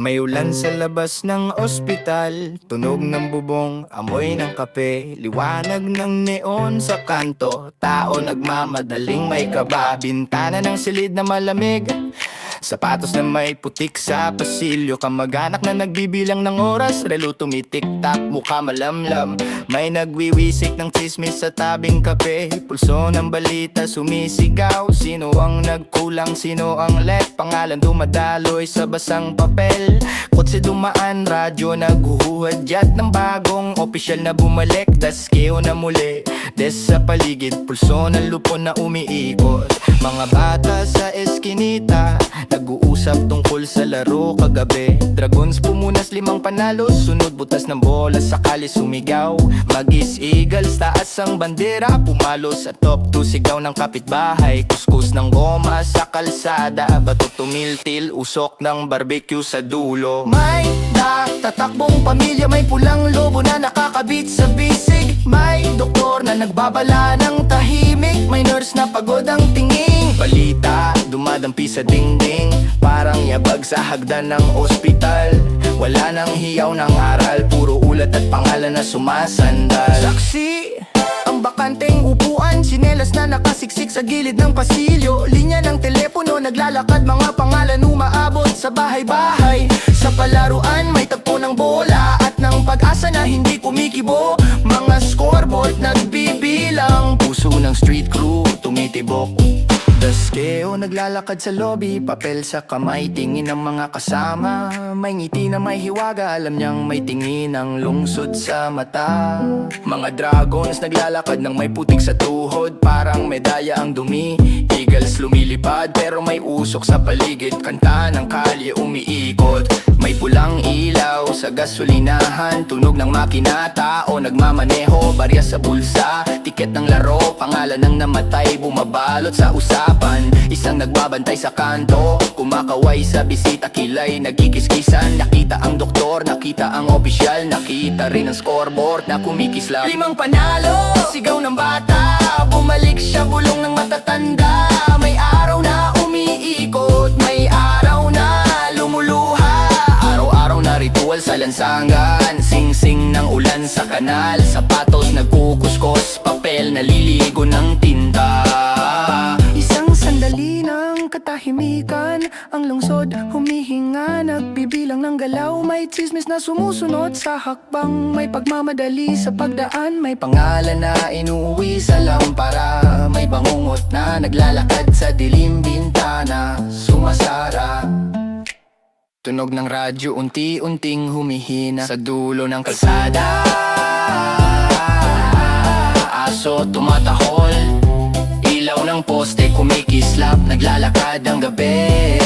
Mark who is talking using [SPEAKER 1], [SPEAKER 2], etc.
[SPEAKER 1] May ulan sa labas ng ospital, tunog ng bubong, amoy ng kape, liwanag ng neon sa kanto, tao nagmamadaling may kaba, bintana ng silid na malamig, sapatos na may putik sa pasilyo, kamag-anak na nagbibilang ng oras, relo tumitik-tak, mukha malamlam. May nagwiwisik ng chismis sa tabing kape, pulso ng balita sumisigaw, sino ang nagkulang, sino ang let, pangalan dumadaloy sa basang papel. Kotse dumaan, radyo naghuhuhadyat ng bagong opisyal na bumalik, daskeo na muli, des sa paligid, pulso ng lupon na umiikot. Mga bata sa eskinita nag-uusap tungkol sa laro kagabi, Dragons pumunas 5 panalo, sunod butas ng bola sakali sumigaw. Magis Eagles taas ang bandera, pumalo sa top 2 sigaw ng kapitbahay. Kuskus ng goma sa kalsada, bato tumiltil, usok ng barbecue sa dulo. May tatakbong pamilya, may pulang lobo na nakakabit sa bisig, may doktor na nagbabala ng tahimik, may nurse na pagod ang tingin. Balita dumadampi sa dingding, parang yabag sa hagdan ng ospital. Wala nang hiyaw ng aral, puro ulat at pangalan na sumasandal. Saksi ang bakanteng upuan, sinelas na nakasiksik sa gilid ng pasilyo, linya ng telepono naglalakad, mga pangalan umaabot sa bahay-bahay. Sa palaruan may tagpo ng bola at ng pag-asa na hindi kumikibo, mga scoreboard nagbibilang, puso ng street crew tumitibok. Daskeo naglalakad sa lobby, papel sa kamay, tingin ng mga kasama. May ngiti na may hiwaga, alam niyang may tingin ang lungsod sa mata. Mga dragons naglalakad ng may putik sa tuhod, parang medaya ang dumi. Eagles lumilipad pero may usok sa paligid, kanta ng kalye umiikot. May pulang ilaw sa gasolinahan, tunog ng makina, tao nagmamaneho, barya sa bulsa, tiket ng laro, pangalan ng namatay bumabalot sa usapan. Isang nagbabantay sa kanto, kumakaway sa bisita, kilay nagkikiskisan. Nakita ang doktor, nakita ang opisyal, nakita rin ang scoreboard na kumikislap. 5 panalo, sigaw ng bata, bumalik siya bulong ng matatanda. May araw na umiikot, may araw na lumuluha, araw-araw na ritual sa lansangan, sing-sing ng ulan sa kanal, sapatos nagkukuskos, papel naliligo ng tinta. Isang sandali ng katahimikan, ang lungsod humihinga, nagbibilang ng galaw, may chismis na sumusunod sa hakbang, may pagmamadali sa pagdaan, may pangalan na inuwi sa lampara, may bangungot na naglalakad sa dilim, bintana sumasara. Tunog ng radyo unti-unting humihina sa dulo ng kalsada, aso tumatahol, ilaw ng poste kumikislap, naglalakad ang gabi.